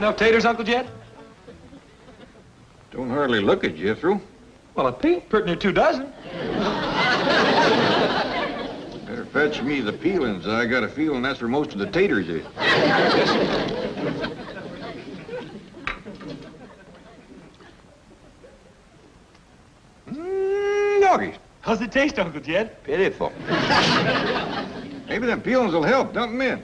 Enough taters, Uncle Jed? Don't hardly look at Jethro. Well, a peep, pretty near 2 dozen. Better fetch me the peelings. I got a feeling that's where most of the taters is. Doggies. How's it taste, Uncle Jed? Pitiful. Maybe them peelings will help. Dump them in.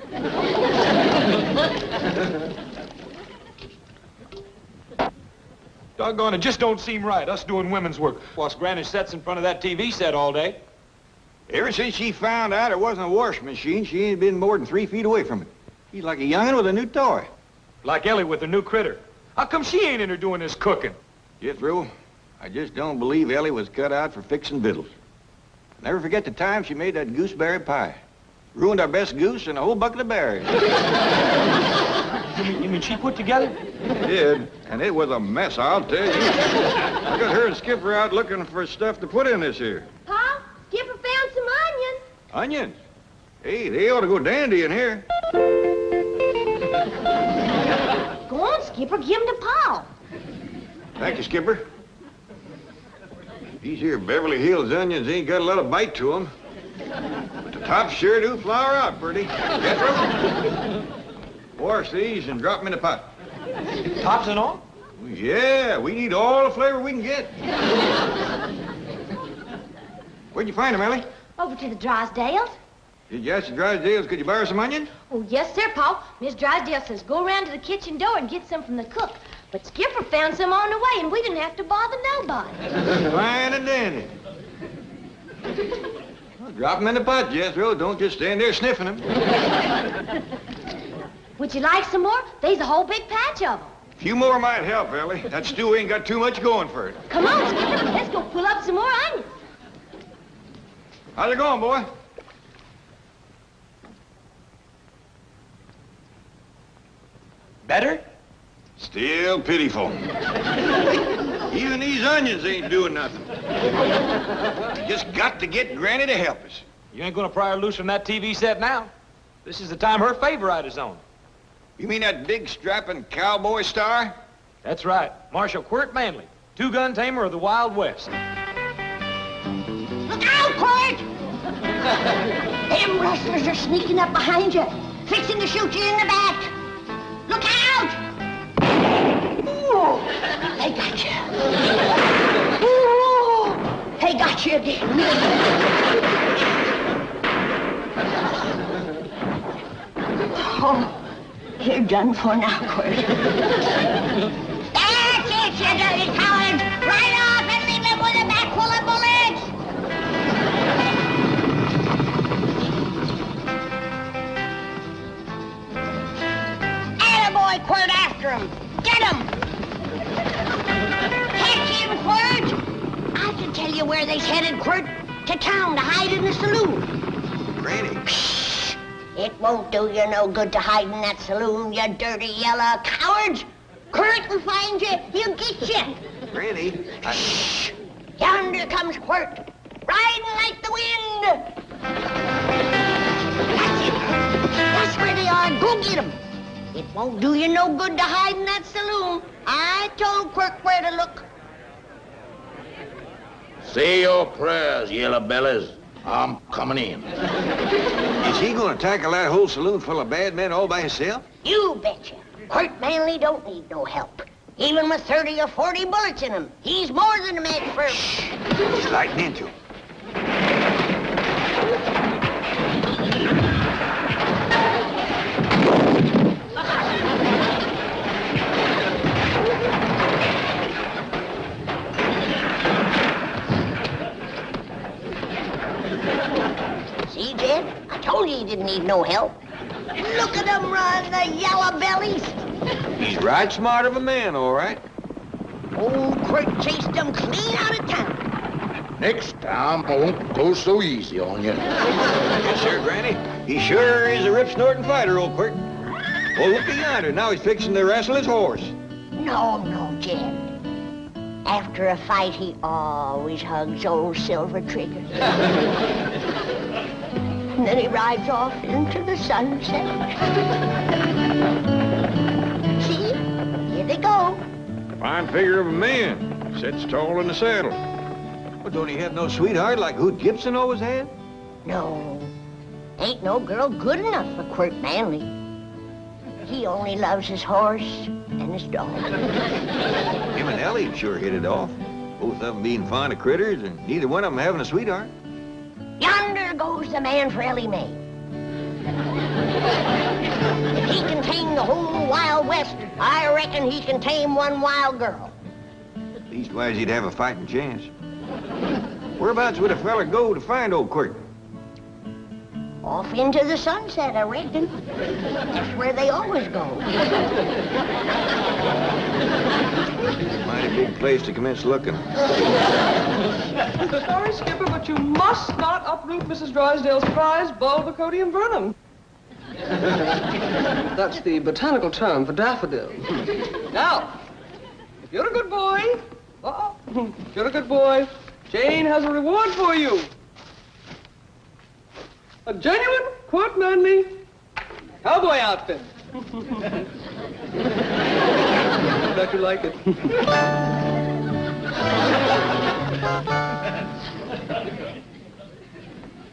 Doggone, it just don't seem right, us doing women's work, whilst Granny sits in front of that TV set all day. Ever since she found out it wasn't a washing machine, she ain't been more than 3 feet away from it. She's like a young'un with a new toy. Like Elly with her new critter. How come she ain't in her doing this cooking? Jethro, I just don't believe Elly was cut out for fixing victuals. Never forget the time she made that gooseberry pie. Ruined our best goose and a whole bucket of berries. You mean she put together? She did, and it was a mess, I'll tell you. I got her and Skipper out looking for stuff to put in this here. Pa, Skipper found some onions. Onions? Hey, they ought to go dandy in here. Go on, Skipper, give them to Pa. Thank you, Skipper. These here Beverly Hills onions ain't got a lot of bite to them. But the tops sure do flower out pretty. Jethro, wash these and drop them in the pot. Tops and all? Yeah, we need all the flavor we can get. Where'd you find them, Elly? Over to the Drysdales. Did you ask the Drysdales, could you borrow some onions? Oh, yes, sir, Pa. Miss Drysdale says go around to the kitchen door and get some from the cook. But Skipper found some on the way, and we didn't have to bother nobody. Fine and dandy. Well, drop them in the pot, Jethro. Don't just stand there sniffing them. Would you like some more? There's a whole big patch of them. A few more might help, Elly. That stew ain't got too much going for it. Come on, Skipper. Let's go pull up some more onions. How's it going, boy? Better? Still pitiful. Even these onions ain't doing nothing. We just got to get Granny to help us. You ain't gonna pry her loose from that TV set now. This is the time her favorite is on. You mean that big strapping cowboy star? That's right. Marshal Quirt Manly, 2-gun tamer of the Wild West. Look out, Quirt! Them rustlers are sneaking up behind you, fixing to shoot you in the back. Look out! Ooh, they got you. Ooh, they got you again. Oh, you're done for now, Quirt. That's it, you dirty coward! Right off and leave him with a back full of bullets! Attaboy, Quirt, after him! Get him! Catch him, Quirt! I can tell you where they's headed, Quirt. To town to hide in the saloon. Granny. It won't do you no good to hide in that saloon, you dirty yellow cowards. Quirt will find you. He'll get you. Granny, Shh! Yonder comes Quirt, riding like the wind. That's it. That's where they are. Go get them. It won't do you no good to hide in that saloon. I told Quirt where to look. Say your prayers, yellow bellies. I'm coming in. is he gonna tackle that whole saloon full of bad men all by himself? You betcha. Quirt Manly don't need no help. Even with 30 or 40 bullets in him, he's more than a match for... He's lighting into him. See, Jed? I told you he didn't need no help. Look at them run, the yellow bellies. He's right smart of a man, all right. Old Quirt chased them clean out of town. Next time, I won't go so easy on you. Yes, sir, Granny. He sure is a rip-snorting fighter, old Quirt. Oh, look yonder. Now he's fixing to wrestle his horse. No, Jed. After a fight, he always hugs old Silver Trigger. And then he rides off into the sunset. See? Fine figure of a man. Sits tall in the saddle. Well, don't he have no sweetheart like who Gibson always had? No. Ain't no girl good enough for Quirt Manly. He only loves his horse and his dog. Him and Elly sure hit it off. Both of them being fond of critters and neither one of them having a sweetheart. Yonder goes the man for Elly May. If he can tame the whole Wild West, I reckon he can tame one wild girl. Leastwise, he'd have a fighting chance. Whereabouts would a fella go to find old Quirt? Off into the sunset, I reckon. That's where they always go. Mighty big place to commence looking. Sorry, Skipper, but you must not uproot Mrs. Drysdale's prize, Bulbocodium vernum. That's the botanical term for daffodil. Now, if you're a good boy, if you're a good boy, Jane has a reward for you. A genuine Quirt Manly cowboy outfit. Bet you like it.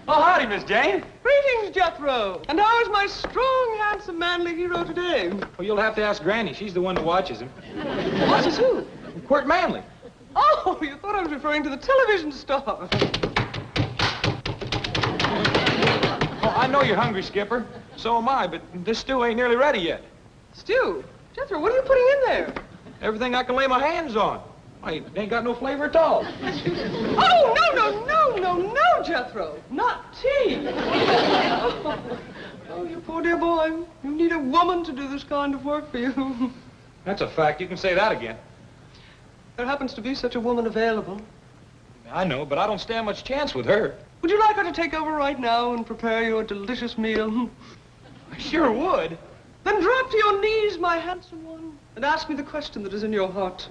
Oh, howdy, Miss Jane. Greetings, Jethro. And how is my strong, handsome, manly hero today? Well, you'll have to ask Granny. She's the one who watches him. Watches who? Quirt Manly. Oh, you thought I was referring to the television star. Oh, I know you're hungry, Skipper. So am I, but this stew ain't nearly ready yet. Stew? Jethro, what are you putting in there? Everything I can lay my hands on. It ain't got no flavor at all. Oh, no, Jethro. Not tea. Oh, you poor dear boy. You need a woman to do this kind of work for you. That's a fact. You can say that again. There happens to be such a woman available. I know, but I don't stand much chance with her. Would you like her to take over right now and prepare you a delicious meal? I sure would. Then drop to your knees, my handsome one, and ask me the question that is in your heart.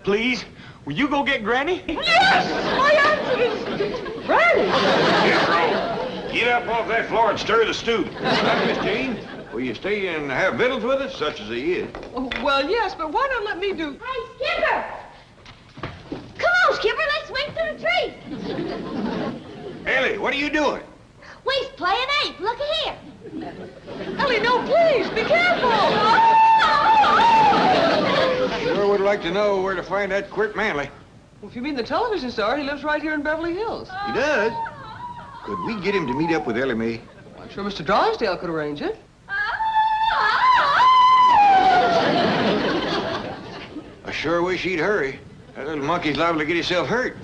Please, will you go get Granny? Yes! My answer is Granny! Jethro, get up off that floor and stir the stew. Miss Jane, will you stay and have victuals with us, such as he is? Oh, well, yes, but why not let me do... Hey, Skipper! Come on, Skipper, let's swing through the trees. Elly, what are you doing? We's playing ape. Look here. Elly, no, please, be careful! Sure would like to know where to find that Quirt Manly. Well, if you mean the television star, he lives right here in Beverly Hills. He does? Could we get him to meet up with Elly May? I'm sure Mr. Drysdale could arrange it. I sure wish he'd hurry. That little monkey's liable to get himself hurt.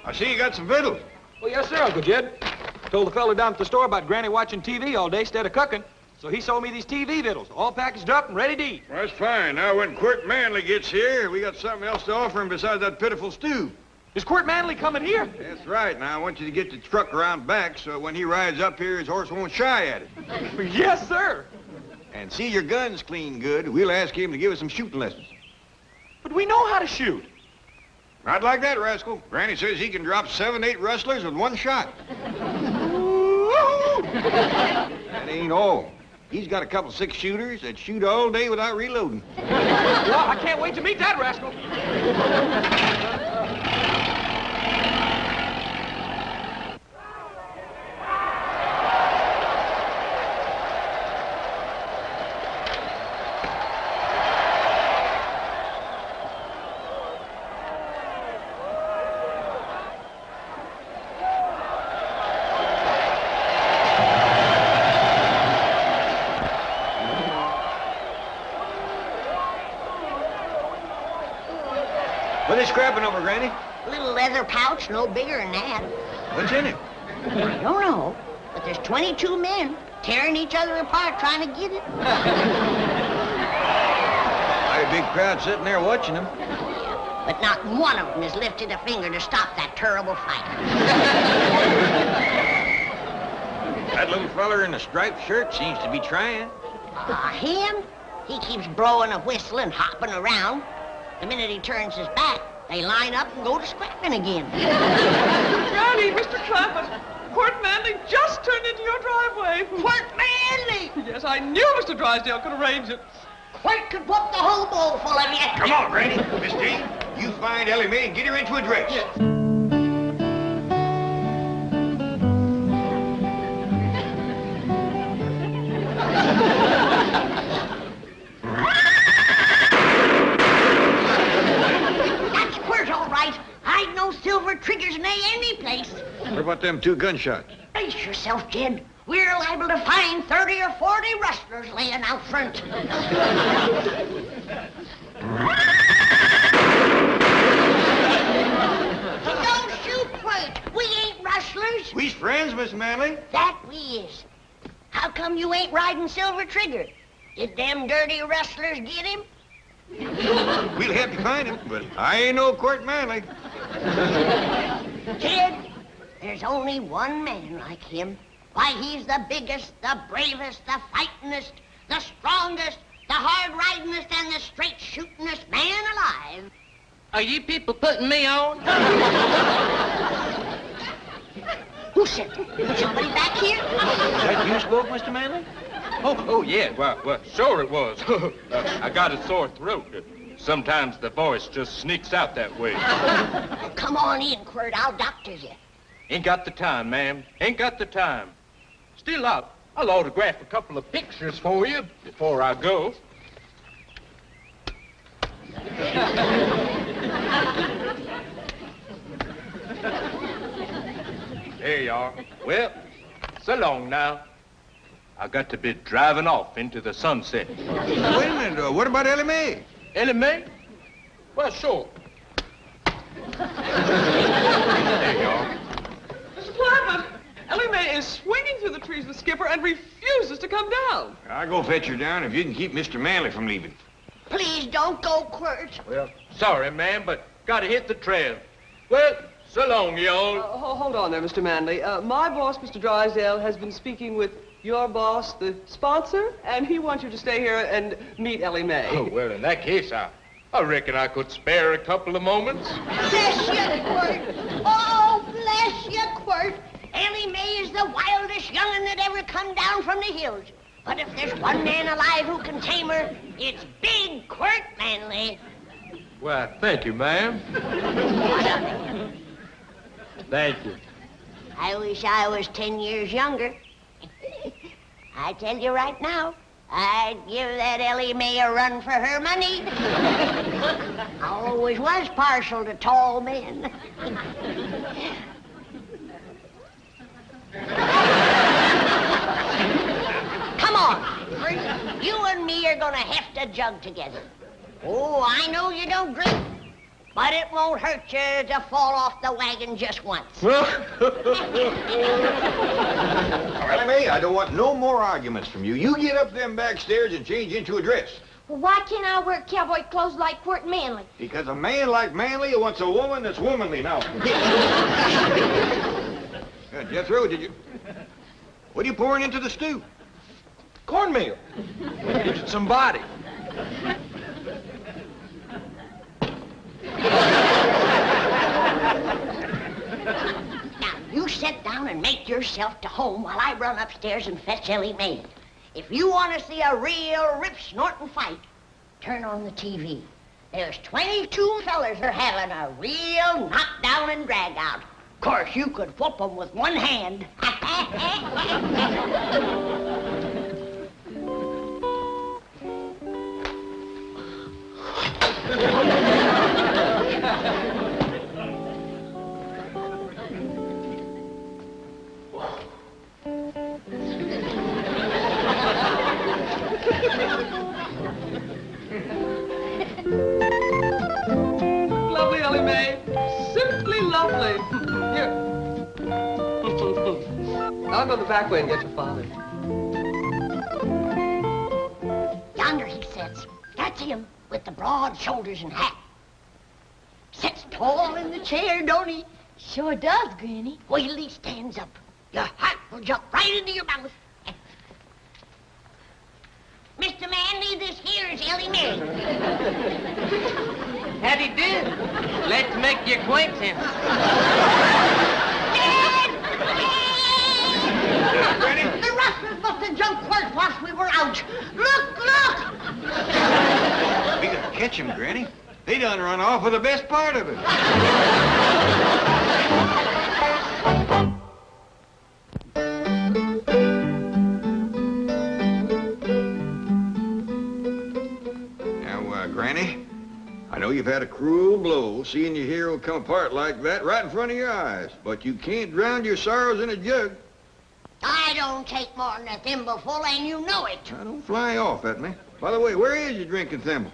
I see you got some victuals. Well, yes, sir, Uncle Jed. Told the fella down at the store about Granny watching TV all day instead of cooking. So he sold me these TV victuals, all packaged up and ready to eat. Well, that's fine. Now, when Quirt Manly gets here, we got something else to offer him besides that pitiful stew. Is Quirt Manly coming here? That's right. Now, I want you to get the truck around back so when he rides up here, his horse won't shy at it. Yes, sir. And see your guns clean good. We'll ask him to give us some shooting lessons. But we know how to shoot. Not like that, rascal. Granny says he can drop 7, 8 rustlers with one shot. That ain't all. He's got a couple 6-shooters that shoot all day without reloading. Well, I can't wait to meet that rascal. What are they scrapping over, Granny? A little leather pouch, no bigger than that. What's in it? I don't know, but there's 22 men tearing each other apart trying to get it. Mighty big crowd sitting there watching them. but not one of them has lifted a finger to stop that terrible fight. That little feller in the striped shirt seems to be trying. Him? He keeps blowing a whistle and hopping around. The minute he turns his back, they line up and go to scrapping again. Granny, Mr. Clampett, Quirt Manly just turned into your driveway. Quirt Manly! Yes, I knew Mr. Drysdale could arrange it. Quirt could whoop the whole bowl full of you. Come on, Granny. Miss Dean, you find Elly May and get her into a dress. Yes. That's Quirt, all right. I'd no silver triggers in any place. What about them 2 gunshots? Brace yourself, kid. We're liable to find 30 or 40 rustlers laying out front. Don't shoot, Quirt. We ain't rustlers. We's friends, Miss Manly. That we is. How come you ain't riding Silver Trigger? Did them dirty rustlers get him? We'll have to find him, but I ain't no Quirt Manly. Kid, there's only one man like him. Why, he's the biggest, the bravest, the fightingest, the strongest, the hard-ridingest, and the straight-shootingest man alive. Are you people putting me on? Who said that? Somebody back here? That you spoke, Mr. Manly? Oh, yeah. Well, sure it was. I got a sore throat. Sometimes the voice just sneaks out that way. Come on in, Quirt. I'll doctor you. Ain't got the time, ma'am. Ain't got the time. Still, I'll autograph a couple of pictures for you before I go. There you are. Well, so long now. I got to be driving off into the sunset. Wait a minute. What about Elly May? Elly May? Well, sure. There you are. Mr. Clampett, Elly May is swinging through the trees with Skipper and refuses to come down. I'll go fetch her down if you can keep Mr. Manly from leaving. Please don't go, Quirt. Well, sorry, ma'am, but gotta hit the trail. Well, so long, y'all. Hold on there, Mr. Manly. My boss, Mr. Drysdale, has been speaking with your boss, the sponsor, and he wants you to stay here and meet Elly May. Oh, well, in that case, I reckon I could spare a couple of moments. Bless you, Quirt. Oh, bless you, Quirt. Elly May is the wildest young'un that ever come down from the hills. But if there's one man alive who can tame her, it's big Quirt Manly. Well, thank you, ma'am. Thank you. I wish I was 10 years younger. I tell you right now, I'd give that Elly May a run for her money. I always was partial to tall men. Come on, Quirt. You and me are gonna heft a jug together. Oh, I know you don't drink, but it won't hurt you to fall off the wagon just once. Elly May, I don't want no more arguments from you. You get up them back stairs and change into a dress. Well, why can't I wear cowboy clothes like Quirt Manly? Because a man like Manly wants a woman that's womanly now. Jethro, what are you pouring into the stew? Cornmeal. Gives it some body. Now, you sit down and make yourself to home while I run upstairs and fetch Elly May. If you want to see a real rip-snorting fight, turn on the TV. There's 22 fellers are having a real knockdown and drag-out. Of course, you could whoop them with one hand. Lovely, Elly May. Simply lovely. Here. I'll go the back way and get your father. Yonder he sits. That's him, with the broad shoulders and hat. tall in the chair, don't he? Sure does, Granny. Wait till he stands up. Your heart will jump right into your mouth. Mr. Manly, this here is Elly May. Howdy do. Glad to make your acquaintance. The rustlers must have jumped Quirt whilst we were out. Look, look! We gotta catch him, Granny. They done run off with the best part of it. Now, Granny, I know you've had a cruel blow seeing your hero come apart like that right in front of your eyes, but you can't drown your sorrows in a jug. I don't take more than a thimbleful, and you know it. Now, don't fly off at me. By the way, where is your drinking thimble?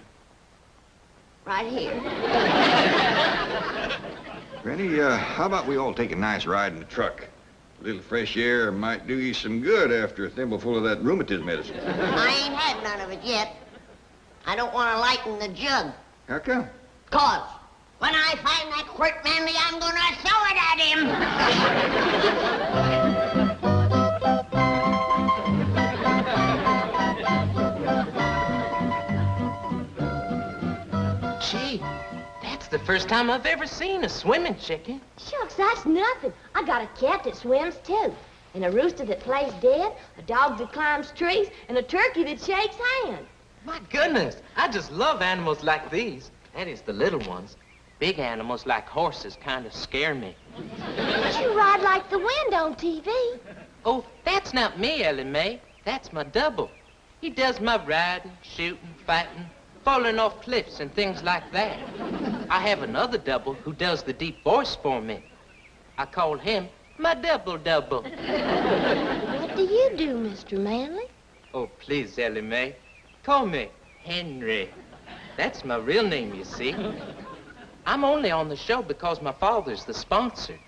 Right here. Granny, how about we all take a nice ride in the truck? A little fresh air might do you some good after a thimbleful of that rheumatism medicine. I ain't had none of it yet. I don't want to lighten the jug. How come? 'Cause when I find that Quirt Manly, I'm gonna throw it at him. Gee, that's the first time I've ever seen a swimming chicken. Shucks, that's nothing. I got a cat that swims, too. And a rooster that plays dead, a dog that climbs trees, and a turkey that shakes hands. My goodness, I just love animals like these. That is, the little ones. Big animals like horses kind of scare me. But you ride like the wind on TV. Oh, that's not me, Elly May. That's my double. He does my riding, shooting, fighting, falling off cliffs and things like that. I have another double who does the deep voice for me. I call him my double-double. What do you do, Mr. Manly? Oh, please, Elly May. Call me Henry. That's my real name, you see. I'm only on the show because my father's the sponsor.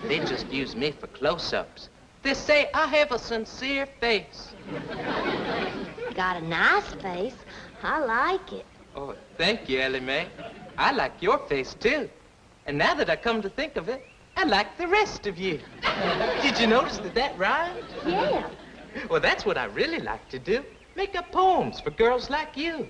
They just use me for close-ups. They say I have a sincere face. Got a nice face. I like it. Oh, thank you, Elly May. I like your face, too. And now that I come to think of it, I like the rest of you. Did you notice that rhymed? Yeah. Well, that's what I really like to do. Make up poems for girls like you.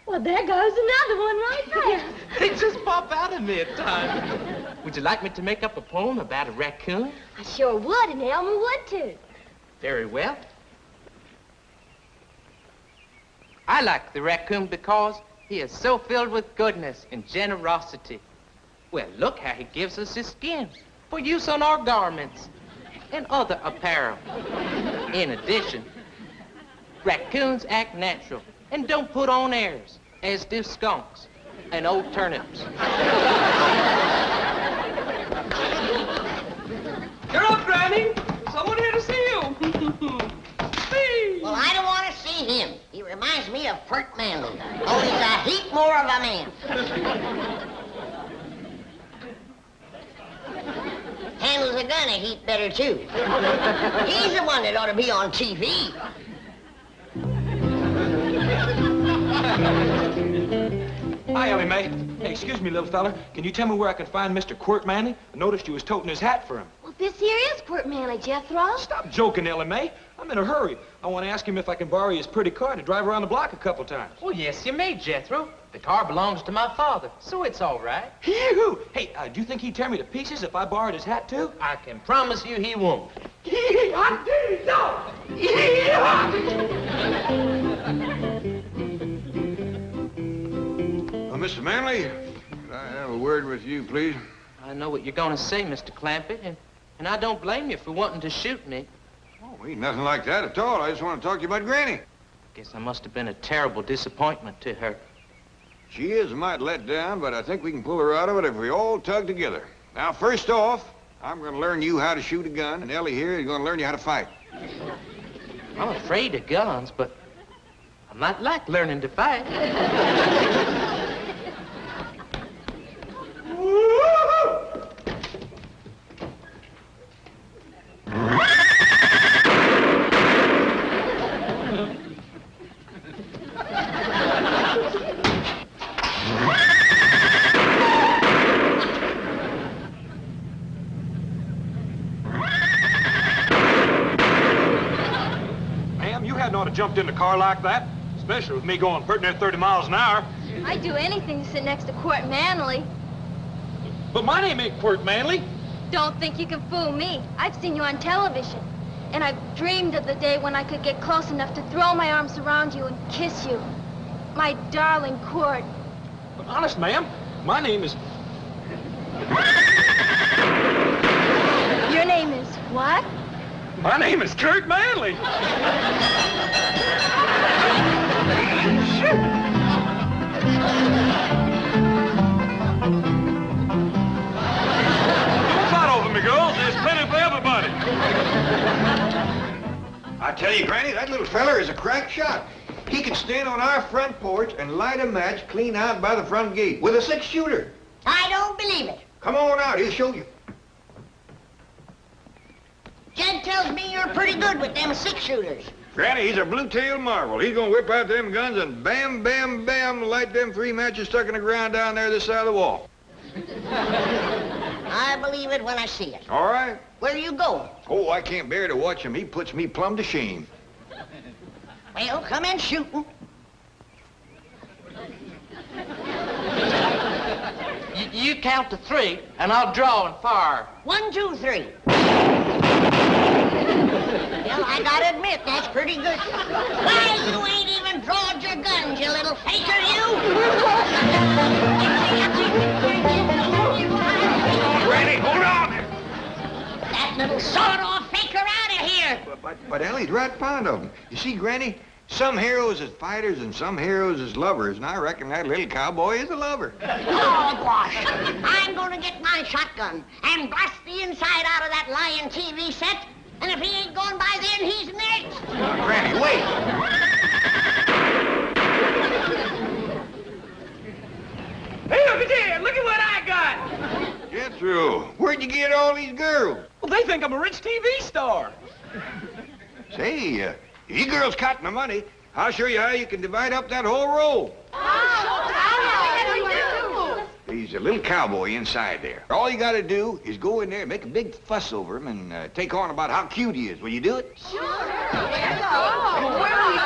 Well, there goes another one right there. They just pop out of me at times. Would you like me to make up a poem about a raccoon? I sure would, and Elmer would, too. Very well. I like the raccoon because he is so filled with goodness and generosity. Well, look how he gives us his skins for use on our garments and other apparel. In addition, raccoons act natural and don't put on airs, as do skunks and old turnips. You're up, Granny. Someone here to see you. Well, I don't want to see him. He reminds me of Quirt Manly. Oh, he's a heap more of a man. Handles a gun a heap better, too. He's the one that ought to be on TV. Hi, Elly May. Hey, excuse me, little fella. Can you tell me where I can find Mr. Quirt Manly? I noticed you was toting his hat for him. Well, this here is Quirt Manly, Jethro. Stop joking, Elly May. I'm in a hurry. I want to ask him if I can borrow his pretty car to drive around the block a couple times. Oh, yes, you may, Jethro. The car belongs to my father, so it's all right. Hee-hoo! Hey, do you think he'd tear me to pieces if I borrowed his hat, too? I can promise you he won't. Mr. Manly, could I have a word with you, please? I know what you're going to say, Mr. Clampett, and I don't blame you for wanting to shoot me. Oh, ain't nothing like that at all. I just want to talk to you about Granny. Guess I must have been a terrible disappointment to her. She is a mite let down, but I think we can pull her out of it if we all tug together. Now, first off, I'm going to learn you how to shoot a gun, and Elly here is going to learn you how to fight. I'm afraid of guns, but I might like learning to fight. jumped in the car like that, especially with me going pretty near 30 miles an hour. I'd do anything to sit next to Quirt Manly. But my name ain't Quirt Manly. Don't think you can fool me. I've seen you on television. And I've dreamed of the day when I could get close enough to throw my arms around you and kiss you. My darling Quirt. But honest, ma'am, my name is... Your name is what? My name is Quirt Manly. Don't fight over me, girls. There's plenty for everybody. I tell you, Granny, that little feller is a crack shot. He can stand on our front porch and light a match clean out by the front gate with a 6-shooter. I don't believe it. Come on out, he'll show you. Jed tells me you're pretty good with them 6-shooters. Granny, he's a blue-tailed marvel. He's gonna whip out them guns and bam, bam, bam, light them 3 matches stuck in the ground down there this side of the wall. I believe it when I see it. All right. Where are you going? Oh, I can't bear to watch him. He puts me plumb to shame. Well, come in shooting. You count to 3, and I'll draw and fire. 1, 2, 3. Well, I gotta admit, that's pretty good. Why, you ain't even drawed your guns, you little faker, you! Granny, hold on! That little sawed-off faker out of here! But Elly's right fond of him. You see, Granny, some heroes is fighters and some heroes is lovers, and I reckon that little cowboy is a lover. Oh, gosh. I'm gonna get my shotgun and blast the inside out of that lying TV set, and if he ain't gone by then, he's next. Granny, wait. Hey, look at there! Look at what I got! Jethro, where'd you get all these girls? Well, they think I'm a rich TV star. Say, if you girls cotton the money, I'll show you how you can divide up that whole roll. He's a little cowboy inside there. All you gotta do is go in there and make a big fuss over him and take on about how cute he is. Will you do it? Sure. There you go. Where are we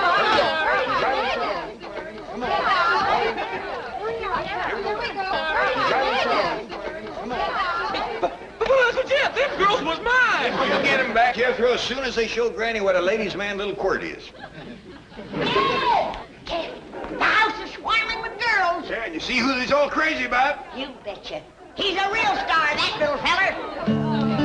But Jeff, them girls was mine. You'll get him back, Jethro, as soon as they show Granny what a ladies' man little Quirt is. The house is swarming with girls. Yeah, and you see who he's all crazy about? You betcha. He's a real star, that little feller.